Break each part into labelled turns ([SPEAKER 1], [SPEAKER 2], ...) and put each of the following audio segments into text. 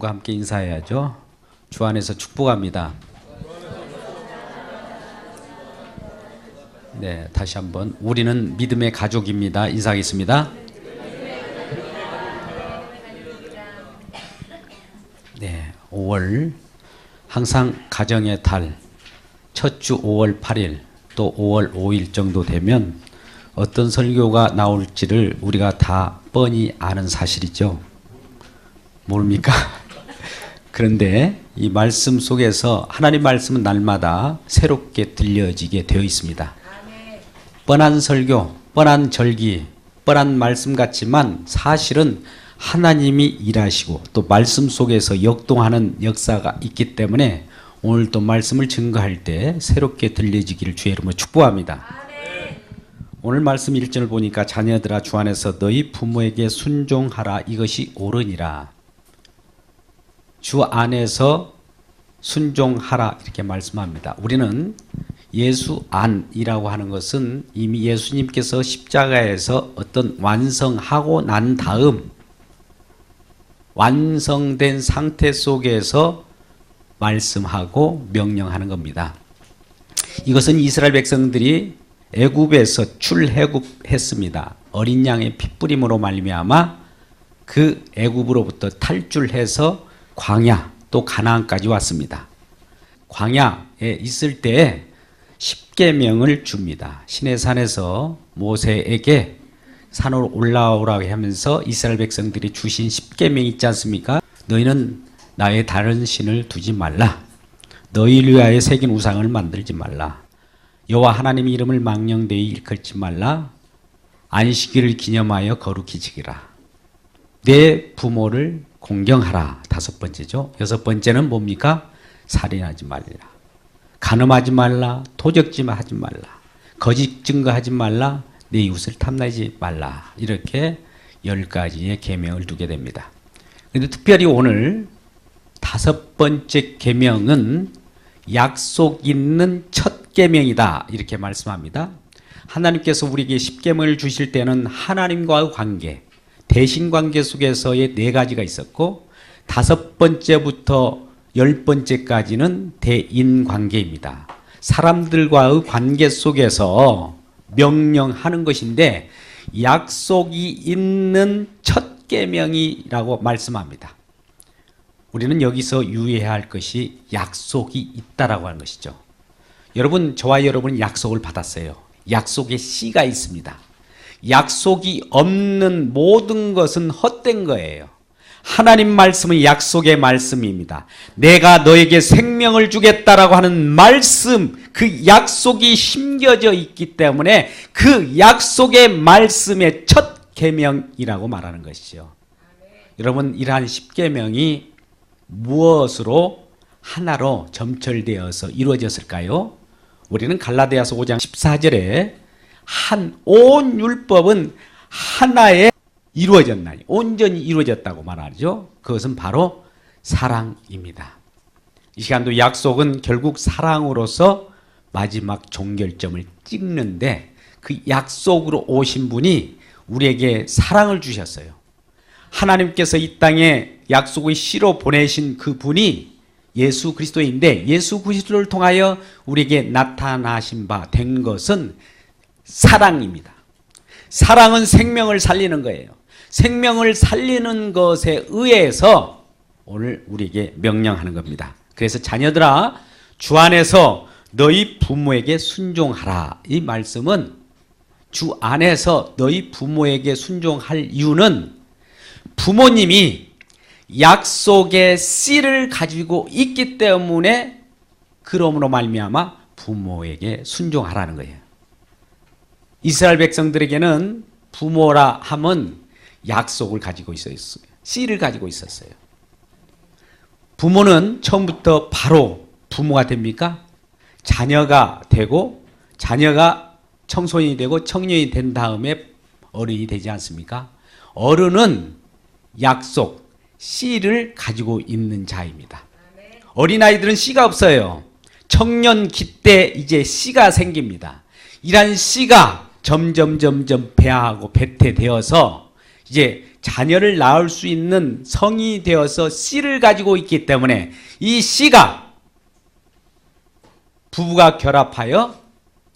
[SPEAKER 1] 여러분과 함께 인사해야죠. 주 안에서 축복합니다. 네, 다시 한번 우리는 믿음의 가족입니다. 인사하겠습니다. 네, 5월 항상 가정의 달 첫 주 5월 8일 또 5월 5일 정도 되면 어떤 설교가 나올지를 우리가 다 뻔히 아는 사실이죠. 모릅니까? 그런데 이 말씀 속에서 하나님 말씀은 날마다 새롭게 들려지게 되어 있습니다. 뻔한 설교, 뻔한 절기, 뻔한 말씀 같지만 사실은 하나님이 일하시고 또 말씀 속에서 역동하는 역사가 있기 때문에 오늘 또 말씀을 증거할 때 새롭게 들려지기를 주의 이름으로 축복합니다. 오늘 말씀 1절을 보니까 자녀들아 주 안에서 너희 부모에게 순종하라 이것이 옳으니라. 주 안에서 순종하라 이렇게 말씀합니다. 우리는 예수 안이라고 하는 것은 이미 예수님께서 십자가에서 어떤 완성하고 난 다음 완성된 상태 속에서 말씀하고 명령하는 겁니다. 이것은 이스라엘 백성들이 애굽에서 출애굽했습니다. 어린 양의 핏부림으로 말미암아 그 애굽으로부터 탈출해서 광야 또 가나안까지 왔습니다. 광야에 있을 때 십계명을 줍니다. 시내산에서 모세에게 산으로 올라오라고 하면서 이스라엘 백성들이 주신 십계명이 있지 않습니까? 너희는 나의 다른 신을 두지 말라. 너희를 위하여 새긴 우상을 만들지 말라. 여호와 하나님의 이름을 망령되이 일컬지 말라. 안식일을 기념하여 거룩히 지키라. 내 부모를 공경하라. 5번째죠. 6번째는 뭡니까? 살인하지 말라. 간음하지 말라. 도적질 하지 말라. 거짓 증거하지 말라. 내 이웃을 탐내지 말라. 이렇게 10가지의 계명을 두게 됩니다. 그런데 특별히 오늘 5번째 계명은 약속 있는 첫 계명이다 이렇게 말씀합니다. 하나님께서 우리에게 십계명을 주실 때는 하나님과의 관계, 대신관계 속에서의 4가지가 있었고 5번째부터 10번째까지는 대인관계입니다. 사람들과의 관계 속에서 명령하는 것인데 약속이 있는 첫 계명이라고 말씀합니다. 우리는 여기서 유의해야 할 것이 약속이 있다라고 하는 것이죠. 여러분, 저와 여러분은 약속을 받았어요. 약속의 씨가 있습니다. 약속이 없는 모든 것은 헛된 거예요. 하나님 말씀은 약속의 말씀입니다. 내가 너에게 생명을 주겠다라고 하는 말씀, 그 약속이 심겨져 있기 때문에 그 약속의 말씀의 첫 계명이라고 말하는 것이죠. 여러분, 이러한 십계명이 무엇으로 하나로 점철되어서 이루어졌을까요? 우리는 갈라디아서 5장 14절에 온 율법은 하나에 이루어졌나니 온전히 이루어졌다고 말하죠. 그것은 바로 사랑입니다. 이 시간도 약속은 결국 사랑으로서 마지막 종결점을 찍는데 그 약속으로 오신 분이 우리에게 사랑을 주셨어요. 하나님께서 이 땅에 약속의 씨로 보내신 그 분이 예수 그리스도인데 예수 그리스도를 통하여 우리에게 나타나신 바 된 것은 사랑입니다. 사랑은 생명을 살리는 거예요. 생명을 살리는 것에 의해서 오늘 우리에게 명령하는 겁니다. 그래서 자녀들아 주 안에서 너희 부모에게 순종하라. 이 말씀은 주 안에서 너희 부모에게 순종할 이유는 부모님이 약속의 씨를 가지고 있기 때문에 그러므로 말미암아 부모에게 순종하라는 거예요. 이스라엘 백성들에게는 부모라 함은 약속을 가지고 있었어요. 씨를 가지고 있었어요. 부모는 처음부터 바로 부모가 됩니까? 자녀가 되고 자녀가 청소년이 되고 청년이 된 다음에 어른이 되지 않습니까? 어른은 약속, 씨를 가지고 있는 자입니다. 어린아이들은 씨가 없어요. 청년기 때 이제 씨가 생깁니다. 이런 씨가 점점 배하고 배태되어서 이제 자녀를 낳을 수 있는 성이 되어서 씨를 가지고 있기 때문에 이 씨가 부부가 결합하여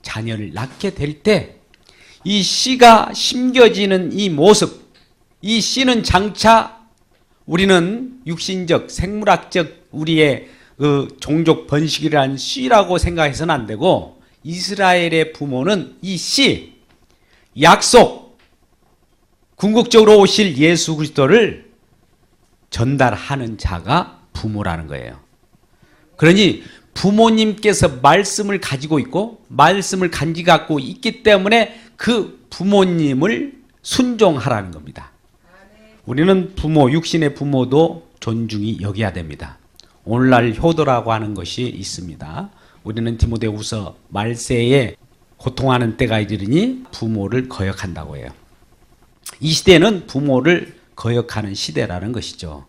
[SPEAKER 1] 자녀를 낳게 될 때 이 씨가 심겨지는 이 모습, 이 씨는 장차 우리는 육신적, 생물학적 우리의 그 종족 번식이라는 씨라고 생각해서는 안 되고 이스라엘의 부모는 이 씨, 약속, 궁극적으로 오실 예수 그리스도를 전달하는 자가 부모라는 거예요. 그러니 부모님께서 말씀을 가지고 있고 말씀을 간직하고 있기 때문에 그 부모님을 순종하라는 겁니다. 우리는 부모, 육신의 부모도 존중히 여겨야 됩니다. 오늘날 효도라고 하는 것이 있습니다. 우리는 디모데후서 말세에 고통하는 때가 이르니 부모를 거역한다고 해요. 이 시대는 부모를 거역하는 시대라는 것이죠.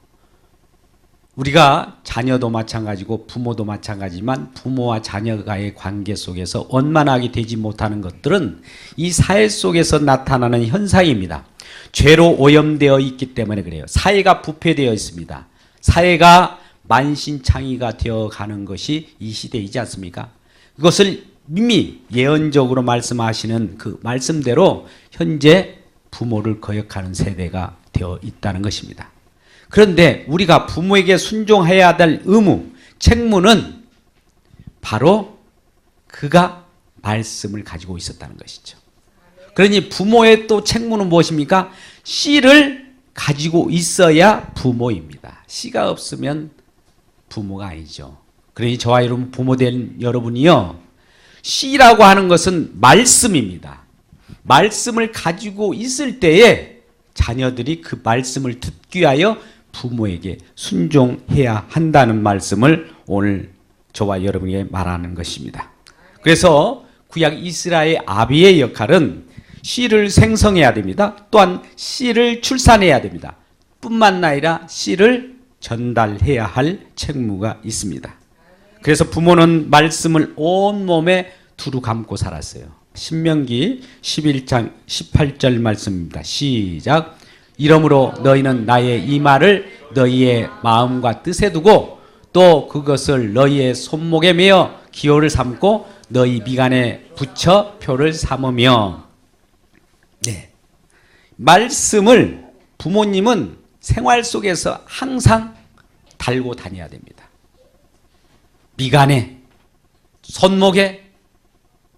[SPEAKER 1] 우리가 자녀도 마찬가지고 부모도 마찬가지지만 부모와 자녀가의 관계 속에서 원만하게 되지 못하는 것들은 이 사회 속에서 나타나는 현상입니다. 죄로 오염되어 있기 때문에 그래요. 사회가 부패되어 있습니다. 사회가 만신창이가 되어가는 것이 이 시대이지 않습니까? 그것을 이미 예언적으로 말씀하시는 그 말씀대로 현재 부모를 거역하는 세대가 되어 있다는 것입니다. 그런데 우리가 부모에게 순종해야 될 의무, 책무는 바로 그가 말씀을 가지고 있었다는 것이죠. 그러니 부모의 또 책무는 무엇입니까? 씨를 가지고 있어야 부모입니다. 씨가 없으면 부모가 아니죠. 그러니 저와 여러분 부모 된 여러분이요, 씨라고 하는 것은 말씀입니다. 말씀을 가지고 있을 때에 자녀들이 그 말씀을 듣기 위하여 부모에게 순종해야 한다는 말씀을 오늘 저와 여러분에게 말하는 것입니다. 그래서 구약 이스라엘 아비의 역할은 씨를 생성해야 됩니다. 또한 씨를 출산해야 됩니다. 뿐만 아니라 씨를 전달해야 할 책무가 있습니다. 그래서 부모는 말씀을 온몸에 두루 감고 살았어요. 신명기 11장 18절 말씀입니다. 시작. 이러므로 너희는 나의 이 말을 너희의 마음과 뜻에 두고 또 그것을 너희의 손목에 매어 기호를 삼고 너희 미간에 붙여 표를 삼으며. 네. 말씀을 부모님은 생활 속에서 항상 달고 다녀야 됩니다. 미간에, 손목에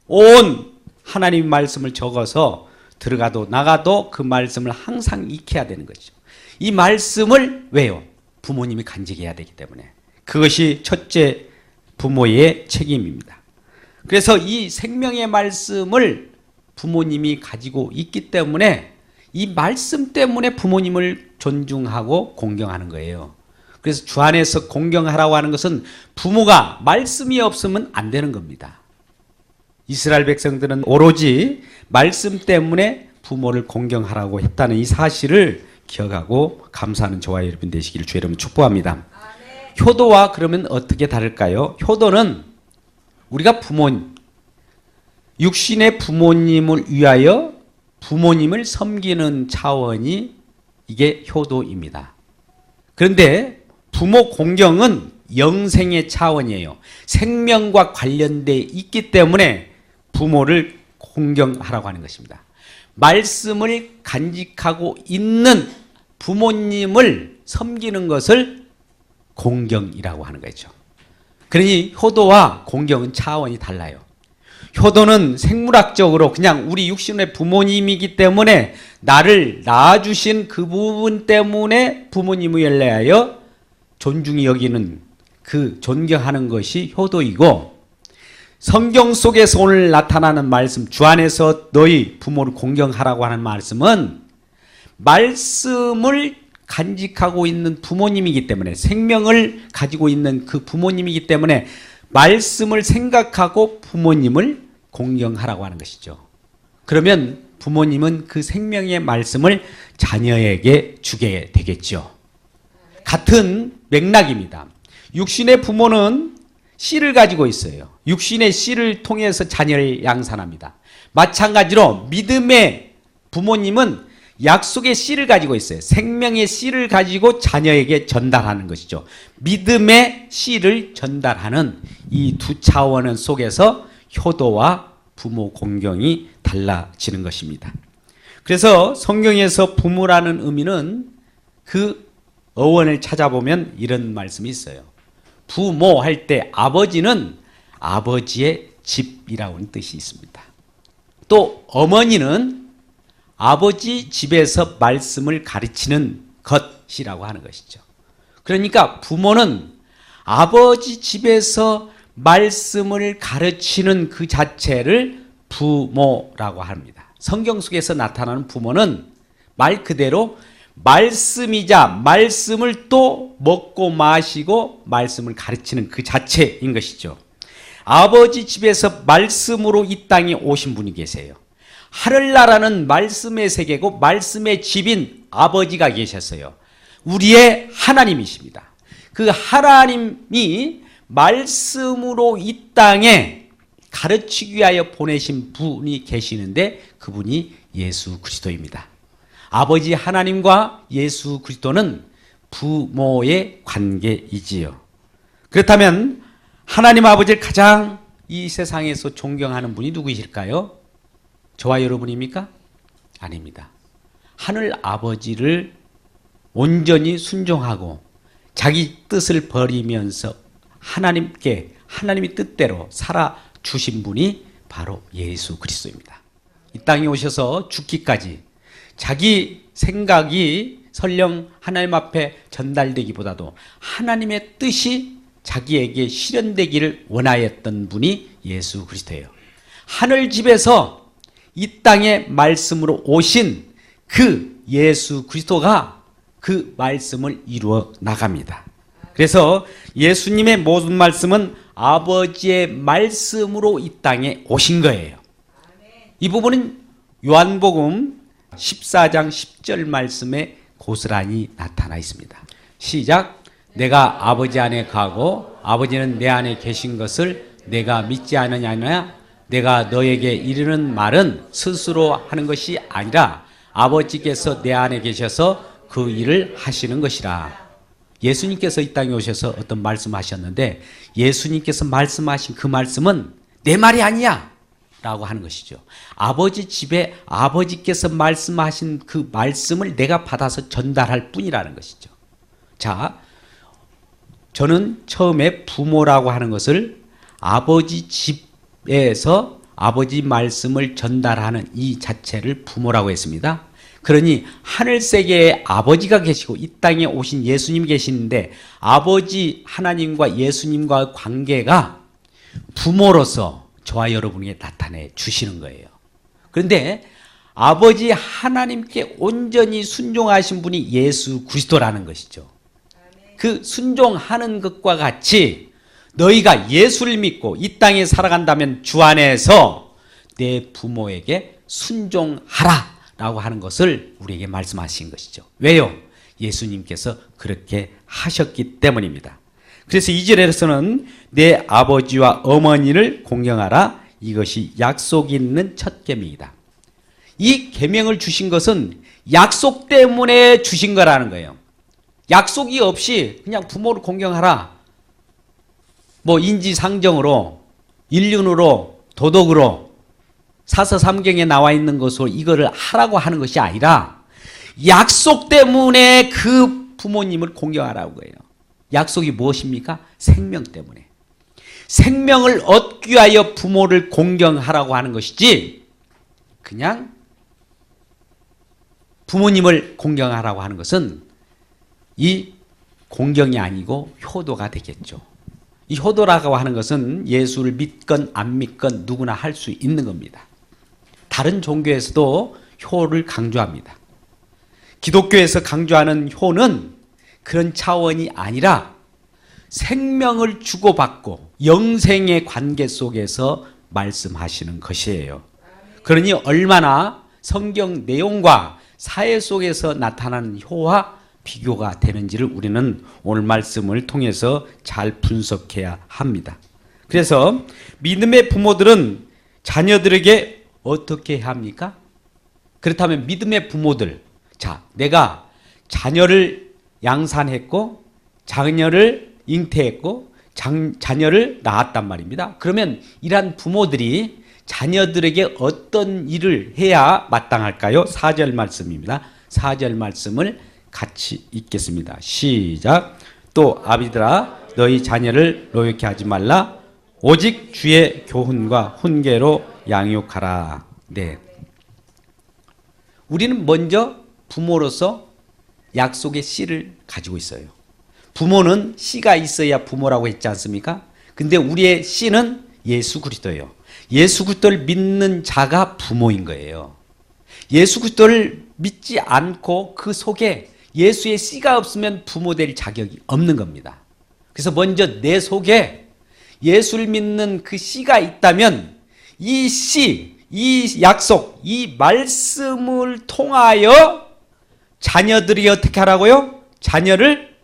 [SPEAKER 1] 온 하나님 말씀을 적어서 들어가도 나가도 그 말씀을 항상 익혀야 되는 것이죠. 이 말씀을 왜요? 부모님이 간직해야 되기 때문에. 그것이 첫째 부모의 책임입니다. 그래서 이 생명의 말씀을 부모님이 가지고 있기 때문에 이 말씀 때문에 부모님을 존중하고 공경하는 거예요. 그래서 주 안에서 공경하라고 하는 것은 부모가 말씀이 없으면 안 되는 겁니다. 이스라엘 백성들은 오로지 말씀 때문에 부모를 공경하라고 했다는 이 사실을 기억하고 감사하는 저와 여러분 되시기를 주의 이름으로 축복합니다. 효도와 그러면 어떻게 다를까요? 효도는 우리가 육신의 부모님을 위하여 부모님을 섬기는 차원이 이게 효도입니다. 그런데 부모 공경은 영생의 차원이에요. 생명과 관련돼 있기 때문에 부모를 공경하라고 하는 것입니다. 말씀을 간직하고 있는 부모님을 섬기는 것을 공경이라고 하는 거죠. 그러니 효도와 공경은 차원이 달라요. 효도는 생물학적으로 그냥 우리 육신의 부모님이기 때문에 나를 낳아주신 그 부분 때문에 부모님을 연례하여 존중히 여기는 그 존경하는 것이 효도이고, 성경 속에서 오늘 나타나는 말씀, 주 안에서 너희 부모를 공경하라고 하는 말씀은 말씀을 간직하고 있는 부모님이기 때문에, 생명을 가지고 있는 그 부모님이기 때문에 말씀을 생각하고 부모님을 공경하라고 하는 것이죠. 그러면 부모님은 그 생명의 말씀을 자녀에게 주게 되겠죠. 같은 맥락입니다. 육신의 부모는 씨를 가지고 있어요. 육신의 씨를 통해서 자녀를 양산합니다. 마찬가지로 믿음의 부모님은 약속의 씨를 가지고 있어요. 생명의 씨를 가지고 자녀에게 전달하는 것이죠. 믿음의 씨를 전달하는 이 두 차원 속에서 효도와 부모 공경이 달라지는 것입니다. 그래서 성경에서 부모라는 의미는 그 어원을 찾아보면 이런 말씀이 있어요. 부모 할 때 아버지는 아버지의 집이라는 뜻이 있습니다. 또 어머니는 아버지 집에서 말씀을 가르치는 것이라고 하는 것이죠. 그러니까 부모는 아버지 집에서 말씀을 가르치는 그 자체를 부모라고 합니다. 성경 속에서 나타나는 부모는 말 그대로 말씀이자 말씀을 또 먹고 마시고 말씀을 가르치는 그 자체인 것이죠. 아버지 집에서 말씀으로 이 땅에 오신 분이 계세요. 하늘나라는 말씀의 세계고 말씀의 집인 아버지가 계셨어요. 우리의 하나님이십니다. 그 하나님이 말씀으로 이 땅에 가르치기 위하여 보내신 분이 계시는데 그분이 예수 그리스도입니다. 아버지 하나님과 예수 그리스도는 부모의 관계이지요. 그렇다면 하나님 아버지를 가장 이 세상에서 존경하는 분이 누구이실까요? 저와 여러분입니까? 아닙니다. 하늘 아버지를 온전히 순종하고 자기 뜻을 버리면서 하나님의 뜻대로 살아주신 분이 바로 예수 그리스도입니다. 이 땅에 오셔서 죽기까지 자기 생각이 설령 하나님 앞에 전달되기보다도 하나님의 뜻이 자기에게 실현되기를 원하였던 분이 예수 그리스도예요. 하늘집에서 이 땅에 말씀으로 오신 그 예수 그리스도가 그 말씀을 이루어 나갑니다. 그래서 예수님의 모든 말씀은 아버지의 말씀으로 이 땅에 오신 거예요. 이 부분은 요한복음 14장 10절 말씀에 고스란히 나타나 있습니다. 시작. 내가 아버지 안에 가고 아버지는 내 안에 계신 것을 내가 믿지 않느냐? 내가 너에게 이르는 말은 스스로 하는 것이 아니라 아버지께서 내 안에 계셔서 그 일을 하시는 것이라. 예수님께서 이 땅에 오셔서 어떤 말씀하셨는데 예수님께서 말씀하신 그 말씀은 내 말이 아니야 라고 하는 것이죠. 아버지 집에 아버지께서 말씀하신 그 말씀을 내가 받아서 전달할 뿐이라는 것이죠. 자, 저는 처음에 부모라고 하는 것을 아버지 집에서 아버지 말씀을 전달하는 이 자체를 부모라고 했습니다. 그러니 하늘세계에 아버지가 계시고 이 땅에 오신 예수님 계시는데 아버지 하나님과 예수님과의 관계가 부모로서 저와 여러분에게 나타내 주시는 거예요. 그런데 아버지 하나님께 온전히 순종하신 분이 예수 그리스도라는 것이죠. 그 순종하는 것과 같이 너희가 예수를 믿고 이 땅에 살아간다면 주 안에서 내 부모에게 순종하라 라고 하는 것을 우리에게 말씀하신 것이죠. 왜요? 예수님께서 그렇게 하셨기 때문입니다. 그래서 2절에서는 내 아버지와 어머니를 공경하라. 이것이 약속이 있는 첫 계명이다. 이 계명을 주신 것은 약속 때문에 주신 거라는 거예요. 약속이 없이 그냥 부모를 공경하라. 뭐 인지상정으로, 인륜으로, 도덕으로 사서삼경에 나와 있는 것으로 이거를 하라고 하는 것이 아니라 약속 때문에 그 부모님을 공경하라고 해요. 약속이 무엇입니까? 생명 때문에. 생명을 얻기 위하여 부모를 공경하라고 하는 것이지 그냥 부모님을 공경하라고 하는 것은 이 공경이 아니고 효도가 되겠죠. 이 효도라고 하는 것은 예수를 믿건 안 믿건 누구나 할 수 있는 겁니다. 다른 종교에서도 효를 강조합니다. 기독교에서 강조하는 효는 그런 차원이 아니라 생명을 주고받고 영생의 관계 속에서 말씀하시는 것이에요. 그러니 얼마나 성경 내용과 사회 속에서 나타나는 효와 비교가 되는지를 우리는 오늘 말씀을 통해서 잘 분석해야 합니다. 그래서 믿음의 부모들은 자녀들에게 어떻게 해야 합니까? 그렇다면 믿음의 부모들, 자, 내가 자녀를 양산했고 자녀를 잉태했고 자녀를 낳았단 말입니다. 그러면 이러한 부모들이 자녀들에게 어떤 일을 해야 마땅할까요? 4절 말씀입니다. 4절 말씀을 같이 읽겠습니다. 시작. 또 아비들아 너희 자녀를 노엽게 하지 말라. 오직 주의 교훈과 훈계로 양육하라. 네. 우리는 먼저 부모로서 약속의 씨를 가지고 있어요. 부모는 씨가 있어야 부모라고 했지 않습니까? 근데 우리의 씨는 예수 그리스도예요. 예수 그리스도를 믿는 자가 부모인 거예요. 예수 그리스도를 믿지 않고 그 속에 예수의 씨가 없으면 부모 될 자격이 없는 겁니다. 그래서 먼저 내 속에 예수를 믿는 그 씨가 있다면 이 씨, 이 약속, 이 말씀을 통하여 자녀들이 어떻게 하라고요? 자녀를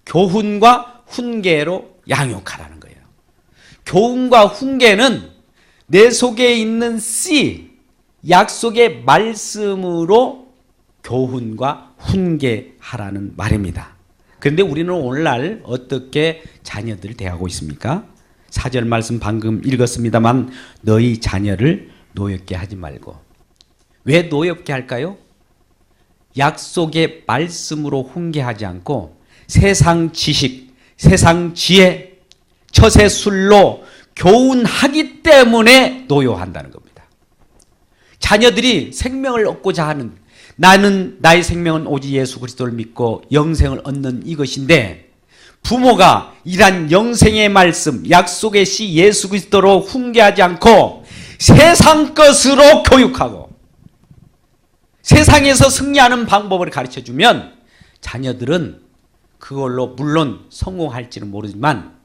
[SPEAKER 1] 교훈과 훈계로 양육하라는 거예요. 교훈과 훈계는 내 속에 있는 씨, 약속의 말씀으로 교훈과 훈계하라는 말입니다. 그런데 우리는 오늘날 어떻게 자녀들을 대하고 있습니까? 4절 말씀 방금 읽었습니다만 너희 자녀를 노엽게 하지 말고. 왜 노엽게 할까요? 약속의 말씀으로 훈계하지 않고 세상 지식, 세상 지혜, 처세술로 교훈하기 때문에 노여한다는 겁니다. 자녀들이 생명을 얻고자 하는, 나는 나의 생명은 오직 예수 그리스도를 믿고 영생을 얻는 이것인데, 부모가 이러한 영생의 말씀, 약속의 씨 예수 그리스도로 훈계하지 않고 세상 것으로 교육하고 세상에서 승리하는 방법을 가르쳐주면 자녀들은 그걸로 물론 성공할지는 모르지만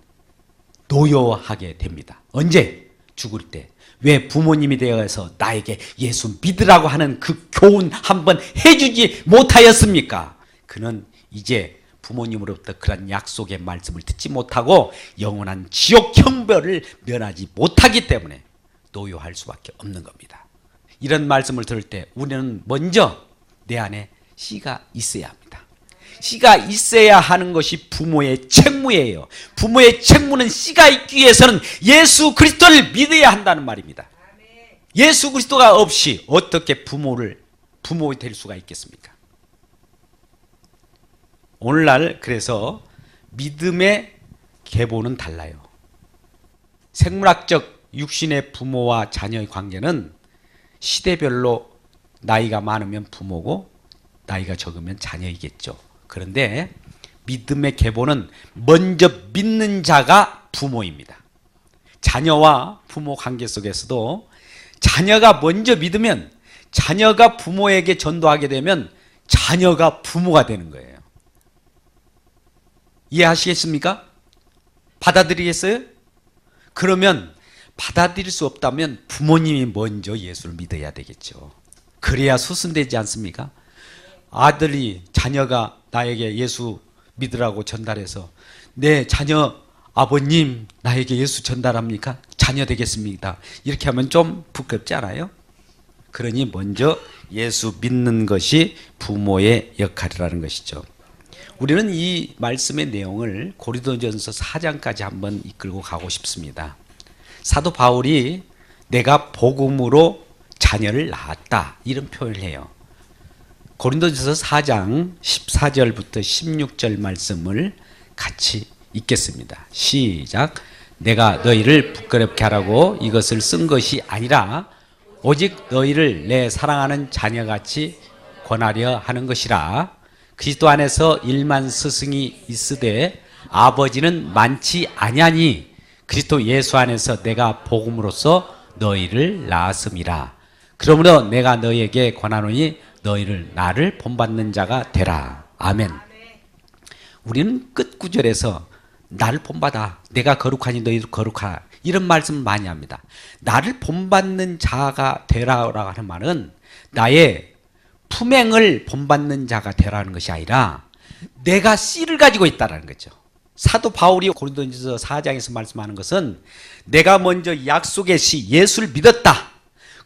[SPEAKER 1] 노여하게 됩니다. 언제? 죽을 때. 왜 부모님이 되어서 나에게 예수 믿으라고 하는 그 교훈 한번 해주지 못하였습니까? 그는 이제 부모님으로부터 그런 약속의 말씀을 듣지 못하고 영원한 지옥 형벌을 면하지 못하기 때문에 노여할 수밖에 없는 겁니다. 이런 말씀을 들을 때 우리는 먼저 내 안에 씨가 있어야 합니다. 씨가 있어야 하는 것이 부모의 책무예요. 부모의 책무는 씨가 있기 위해서는 예수 그리스도를 믿어야 한다는 말입니다. 예수 그리스도가 없이 어떻게 부모 될 수가 있겠습니까? 오늘날 그래서 믿음의 계보는 달라요. 생물학적 육신의 부모와 자녀의 관계는 시대별로 나이가 많으면 부모고 나이가 적으면 자녀이겠죠. 그런데 믿음의 계보는 먼저 믿는 자가 부모입니다. 자녀와 부모 관계 속에서도 자녀가 먼저 믿으면 자녀가 부모에게 전도하게 되면 자녀가 부모가 되는 거예요. 이해하시겠습니까? 받아들이겠어요? 그러면 받아들일 수 없다면 부모님이 먼저 예수를 믿어야 되겠죠. 그래야 수순되지 않습니까? 아들이, 자녀가 나에게 예수 믿으라고 전달해서 내 자녀 아버님 나에게 예수 전달합니까? 자녀 되겠습니다. 이렇게 하면 좀 부끄럽지 않아요? 그러니 먼저 예수 믿는 것이 부모의 역할이라는 것이죠. 우리는 이 말씀의 내용을 고린도전서 4장까지 한번 이끌고 가고 싶습니다. 사도 바울이 내가 복음으로 자녀를 낳았다 이런 표현을 해요. 고린도전서 4장 14절부터 16절 말씀을 같이 읽겠습니다. 시작. 내가 너희를 부끄럽게 하라고 이것을 쓴 것이 아니라 오직 너희를 내 사랑하는 자녀같이 권하려 하는 것이라. 그리스도 안에서 일만 스승이 있으되 아버지는 많지 아니하니 그리스도 예수 안에서 내가 복음으로써 너희를 낳았음이라. 그러므로 내가 너희에게 권하노니 너희를 나를 본받는 자가 되라. 아멘. 우리는 끝 구절에서 나를 본받아, 내가 거룩하니 너희도 거룩하라, 이런 말씀을 많이 합니다. 나를 본받는 자가 되라고 하는 말은 나의 품행을 본받는 자가 되라는 것이 아니라 내가 씨를 가지고 있다는 거죠. 사도 바울이 고린도전서 4장에서 말씀하는 것은 내가 먼저 약속의 씨 예수를 믿었다.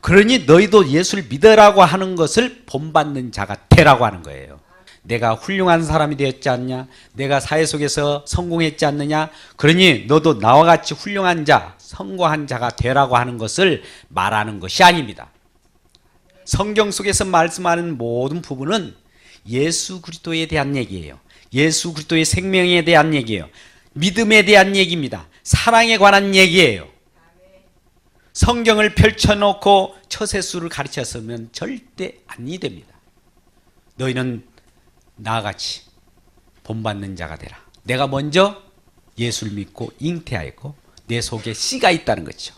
[SPEAKER 1] 그러니 너희도 예수를 믿으라고 하는 것을 본받는 자가 되라고 하는 거예요. 내가 훌륭한 사람이 되었지 않냐? 내가 사회 속에서 성공했지 않느냐? 그러니 너도 나와 같이 훌륭한 자, 성공한 자가 되라고 하는 것을 말하는 것이 아닙니다. 성경 속에서 말씀하는 모든 부분은 예수 그리스도에 대한 얘기예요. 예수 그리스도의 생명에 대한 얘기예요. 믿음에 대한 얘기입니다. 사랑에 관한 얘기예요. 성경을 펼쳐놓고 처세수를 가르쳤으면 절대 아니 됩니다. 너희는 나와 같이 본받는 자가 되라. 내가 먼저 예수를 믿고 잉태하였고 내 속에 씨가 있다는 거죠.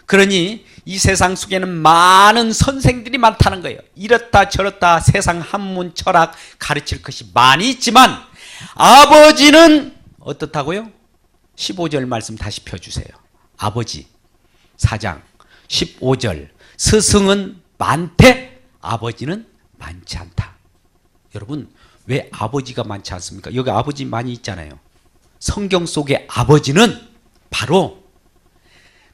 [SPEAKER 1] 그러니 이 세상 속에는 많은 선생들이 많다는 거예요. 이렇다 저렇다 세상 한문 철학 가르칠 것이 많이 있지만 아버지는 어떻다고요? 15절 말씀 다시 펴주세요. 아버지 4장 15절 스승은 많되 아버지는 많지 않다. 여러분 왜 아버지가 많지 않습니까? 여기 아버지 많이 있잖아요. 성경 속의 아버지는 바로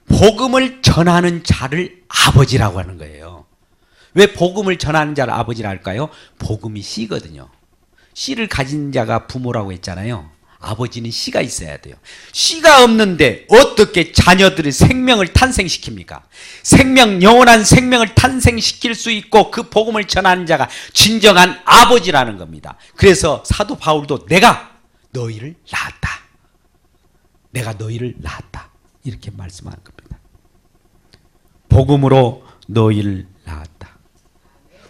[SPEAKER 1] 복음을 전하는 자를 아버지라고 하는 거예요. 왜 복음을 전하는 자를 아버지라 할까요? 복음이 씨거든요. 씨를 가진 자가 부모라고 했잖아요. 아버지는 씨가 있어야 돼요. 씨가 없는데 어떻게 자녀들의 생명을 탄생시킵니까? 생명, 영원한 생명을 탄생시킬 수 있고 그 복음을 전하는 자가 진정한 아버지라는 겁니다. 그래서 사도 바울도 내가 너희를 낳았다. 내가 너희를 낳았다. 이렇게 말씀하는 겁니다. 복음으로 너희를 낳았다.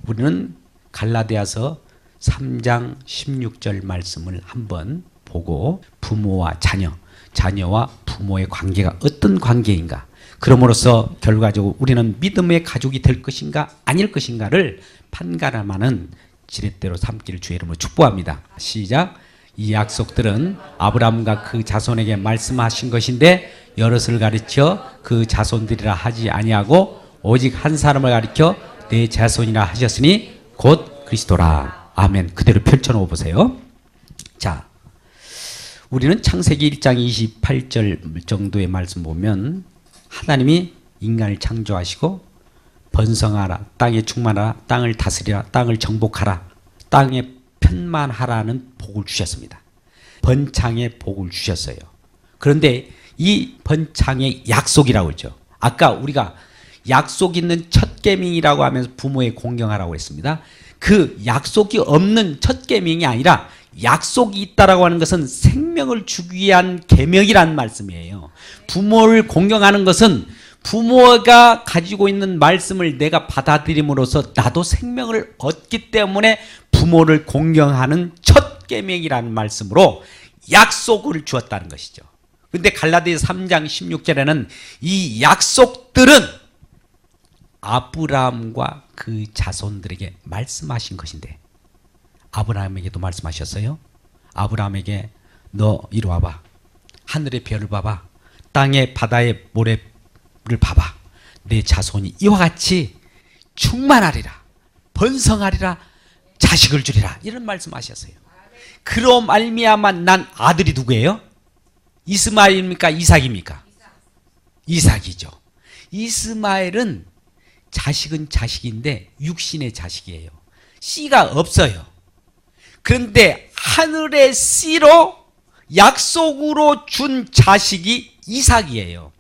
[SPEAKER 1] 우리는 갈라디아서 3장 16절 말씀을 한번 보고 부모와 자녀, 자녀와 부모의 관계가 어떤 관계인가, 그럼으로써 결과적으로 우리는 믿음의 가족이 될 것인가 아닐 것인가를 판가름하는 지렛대로 삼기를 주의 이름으로 축복합니다. 시작. 이 약속들은 아브라함과 그 자손에게 말씀하신 것인데 여럿을 가르쳐 그 자손들이라 하지 아니하고 오직 한 사람을 가르쳐 내 자손이라 하셨으니 곧 그리스도라. 아멘. 그대로 펼쳐놓아 보세요. 자, 우리는 창세기 1장 28절 정도의 말씀 보면 하나님이 인간을 창조하시고 번성하라, 땅에 충만하라, 땅을 다스리라, 땅을 정복하라, 땅에 편만하라는 복을 주셨습니다. 번창의 복을 주셨어요. 그런데 이 번창의 약속이라고 했죠. 아까 우리가 약속 있는 첫 계명이라고 하면서 부모에 공경하라고 했습니다. 그 약속이 없는 첫 계명이 아니라 약속이 있다라고 하는 것은 생명을 주기 위한 계명이란 말씀이에요. 부모를 공경하는 것은 부모가 가지고 있는 말씀을 내가 받아들임으로써 나도 생명을 얻기 때문에 부모를 공경하는 첫 계명이라는 말씀으로 약속을 주었다는 것이죠. 그런데 갈라디아서 3장 16절에는 이 약속들은 아브라함과 그 자손들에게 말씀하신 것인데 아브라함에게도 말씀하셨어요. 아브라함에게 너 이리 와봐. 하늘의 별을 봐봐. 땅의 바다의 모래를 봐봐. 내 자손이 이와 같이 충만하리라. 번성하리라. 자식을 주리라. 이런 말씀하셨어요. 그로 말미암아 난 아들이 누구예요? 이스마엘입니까? 이삭입니까? 이삭이죠. 이스마엘은 자식은 자식인데 육신의 자식이에요. 씨가 없어요. 그런데 하늘의 씨로 약속으로 준 자식이 이삭이에요.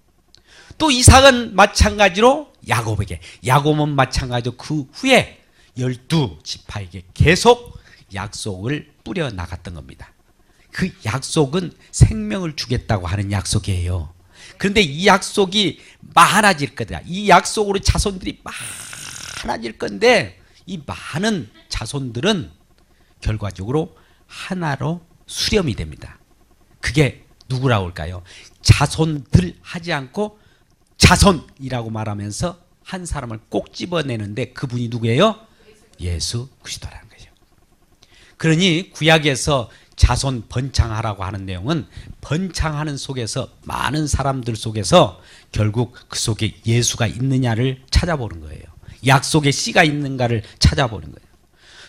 [SPEAKER 1] 또 이삭은 마찬가지로 야곱에게, 야곱은 마찬가지로 그 후에 12지파에게 계속 약속을 뿌려 나갔던 겁니다. 그 약속은 생명을 주겠다고 하는 약속이에요. 그런데 이 약속이 많아질 거다. 이 약속으로 자손들이 많아질 건데 이 많은 자손들은 결과적으로 하나로 수렴이 됩니다. 그게 누구라고 할까요? 자손들 하지 않고 자손이라고 말하면서 한 사람을 꼭 집어내는데 그분이 누구예요? 예수 그리스도라는 거죠. 그러니 구약에서 자손 번창하라고 하는 내용은 번창하는 속에서 많은 사람들 속에서 결국 그 속에 예수가 있느냐를 찾아보는 거예요. 약속의 씨가 있는가를 찾아보는 거예요.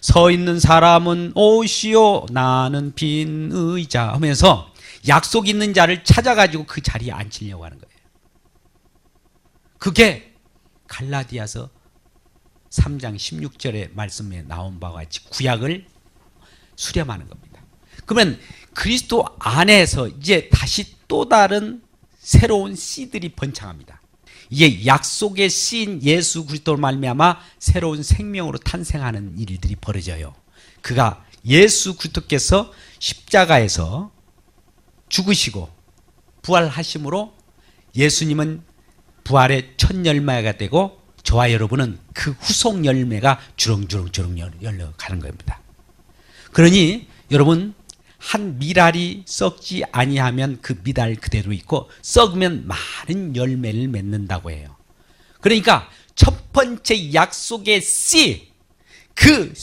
[SPEAKER 1] 서 있는 사람은 오시오 나는 빈 의자 하면서 약속 있는 자를 찾아가지고 그 자리에 앉히려고 하는 거예요. 그게 갈라디아서 3장 16절의 말씀에 나온 바와 같이 구약을 수렴하는 겁니다. 그러면 그리스도 안에서 이제 다시 또 다른 새로운 씨들이 번창합니다. 이게 약속의 씨인 예수 그리스도로 말미암아 새로운 생명으로 탄생하는 일들이 벌어져요. 그가 예수 그리스도께서 십자가에서 죽으시고 부활하심으로 예수님은 부활의 첫 열매가 되고 저와 여러분은 그 후속 열매가 주렁주렁 열려가는 겁니다. 그러니 여러분, 한 미랄이 썩지 아니하면 그 미랄 그대로 있고 썩으면 많은 열매를 맺는다고 해요. 그러니까 첫 번째 약속의 씨, 그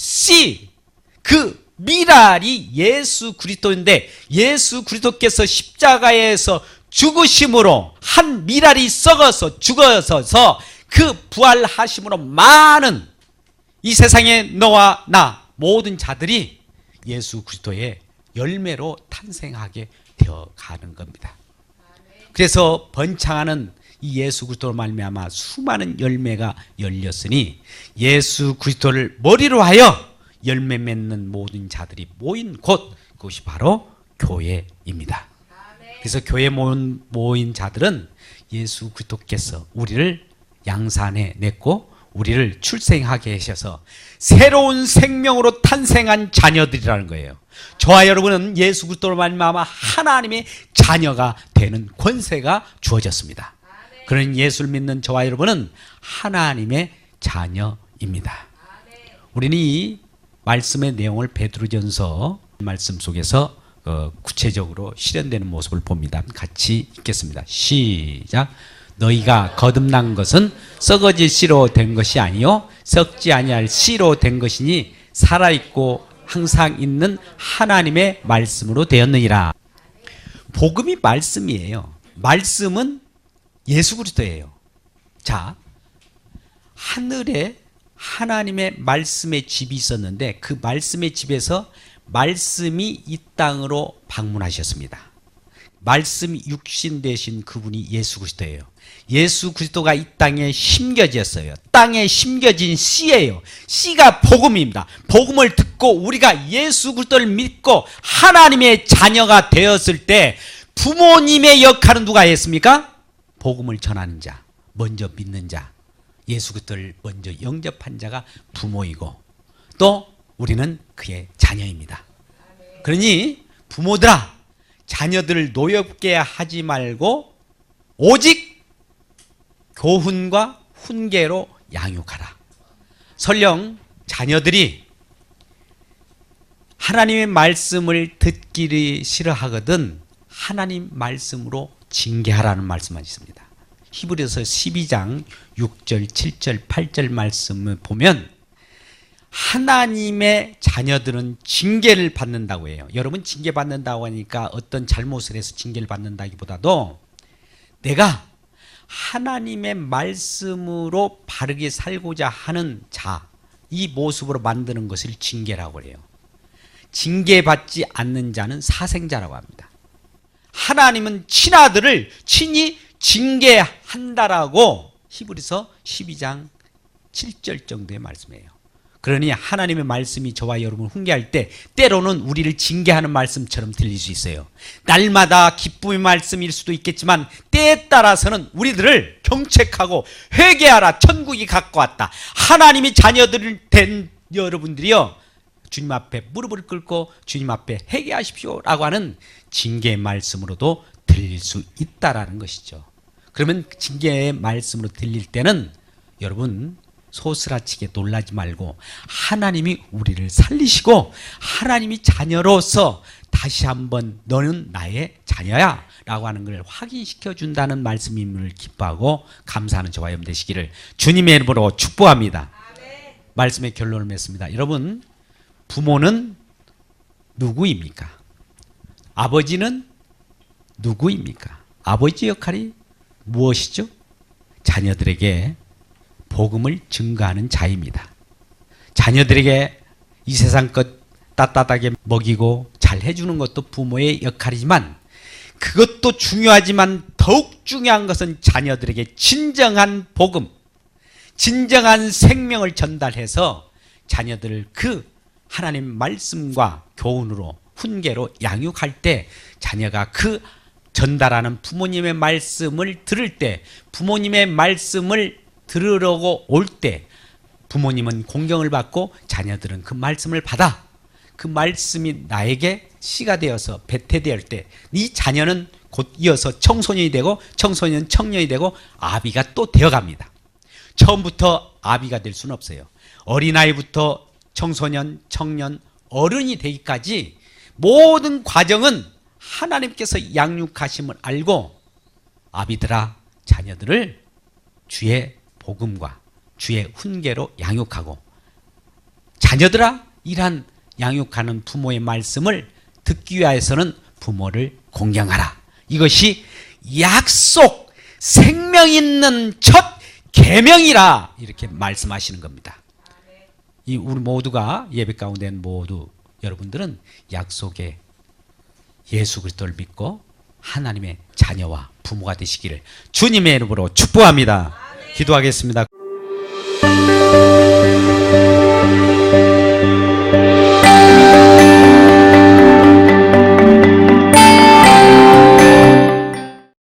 [SPEAKER 1] 미랄이 예수 그리스도인데, 예수 그리스도께서 십자가에서 죽으심으로 한 미랄이 썩어서 죽어서 그 부활하심으로 많은 이 세상에 너와 나 모든 자들이 예수 그리스도의 열매로 탄생하게 되어 가는 겁니다. 그래서 번창하는 이 예수 그리스도로 말미암아 수많은 열매가 열렸으니 예수 그리스도를 머리로 하여 열매 맺는 모든 자들이 모인 곳, 그것이 바로 교회입니다. 그래서 교회에 모인 자들은 예수 그리스도께서 우리를 양산해 냈고 우리를 출생하게 하셔서 새로운 생명으로 탄생한 자녀들이라는 거예요. 저와 여러분은 예수 그리스도로 말미암아 하나님의 자녀가 되는 권세가 주어졌습니다. 그런 예수를 믿는 저와 여러분은 하나님의 자녀입니다. 우리는 이 말씀의 내용을 베드로전서 말씀 속에서 구체적으로 실현되는 모습을 봅니다. 같이 읽겠습니다. 시작. 너희가 거듭난 것은 썩어질 씨로 된 것이 아니요 썩지 아니할 씨로 된 것이니 살아있고 항상 있는 하나님의 말씀으로 되었느니라. 복음이 말씀이에요. 말씀은 예수 그리스도예요. 자, 하늘에 하나님의 말씀의 집이 있었는데 그 말씀의 집에서 말씀이 이 땅으로 방문하셨습니다. 말씀이 육신 되신 그분이 예수 그리스도예요. 예수 그리스도가 이 땅에 심겨졌어요. 땅에 심겨진 씨예요. 씨가 복음입니다. 복음을 듣고 우리가 예수 그리스도를 믿고 하나님의 자녀가 되었을 때 부모님의 역할은 누가 했습니까? 복음을 전하는 자, 먼저 믿는 자, 예수 그리스도를 먼저 영접한 자가 부모이고 또 우리는 그의 자녀입니다. 그러니 부모들아, 자녀들을 노엽게 하지 말고 오직 교훈과 훈계로 양육하라. 설령 자녀들이 하나님의 말씀을 듣기를 싫어하거든 하나님 말씀으로 징계하라는 말씀만 있습니다. 히브리서 12장 6절, 7절, 8절 말씀을 보면 하나님의 자녀들은 징계를 받는다고 해요. 여러분, 징계받는다고 하니까 어떤 잘못을 해서 징계를 받는다기보다도 내가 하나님의 말씀으로 바르게 살고자 하는 자, 이 모습으로 만드는 것을 징계라고 해요. 징계받지 않는 자는 사생자라고 합니다. 하나님은 친아들을 친히 징계한다라고 히브리서 12장 7절 정도의 말씀이에요. 그러니 하나님의 말씀이 저와 여러분을 훈계할 때 때로는 우리를 징계하는 말씀처럼 들릴 수 있어요. 날마다 기쁨의 말씀일 수도 있겠지만 때에 따라서는 우리들을 경책하고 회개하라, 천국이 가까웠다, 하나님의 자녀들 된 여러분들이요 주님 앞에 무릎을 꿇고 주님 앞에 회개하십시오 라고 하는 징계의 말씀으로도 들릴 수 있다라는 것이죠. 그러면 징계의 말씀으로 들릴 때는 여러분 소스라치게 놀라지 말고 하나님이 우리를 살리시고 하나님이 자녀로서 다시 한번 너는 나의 자녀야 라고 하는 걸 확인시켜 준다는 말씀임을 기뻐하고 감사하는 저와 여러분 되시기를 주님의 이름으로 축복합니다. 아멘. 말씀의 결론을 맺습니다. 여러분, 부모는 누구입니까? 아버지는 누구입니까? 아버지 역할이 무엇이죠? 자녀들에게 복음을 증거하는 자입니다. 자녀들에게 이 세상 것 따뜻하게 먹이고 잘 해주는 것도 부모의 역할이지만 그것도 중요하지만 더욱 중요한 것은 자녀들에게 진정한 복음, 진정한 생명을 전달해서 자녀들을 그 하나님 말씀과 교훈으로 훈계로 양육할 때 자녀가 그 전달하는 부모님의 말씀을 들을 때, 부모님의 말씀을 들으려고 올 때 부모님은 공경을 받고 자녀들은 그 말씀을 받아 그 말씀이 나에게 씨가 되어서 배태될 때 이 자녀는 곧 이어서 청소년이 되고 청소년 청년이 되고 아비가 또 되어갑니다. 처음부터 아비가 될 수는 없어요. 어린아이부터 청소년, 청년, 어른이 되기까지 모든 과정은 하나님께서 양육하심을 알고 아비들아 자녀들을 주의 복음과 주의 훈계로 양육하고 자녀들아 이러한 양육하는 부모의 말씀을 듣기 위해서는 부모를 공경하라. 이것이 약속, 생명 있는 첫 계명이라 이렇게 말씀하시는 겁니다. 이 우리 모두가 예배 가운데 모두 여러분들은 약속의 예수 그리스도를 믿고 하나님의 자녀와 부모가 되시기를 주님의 이름으로 축복합니다. 기도하겠습니다.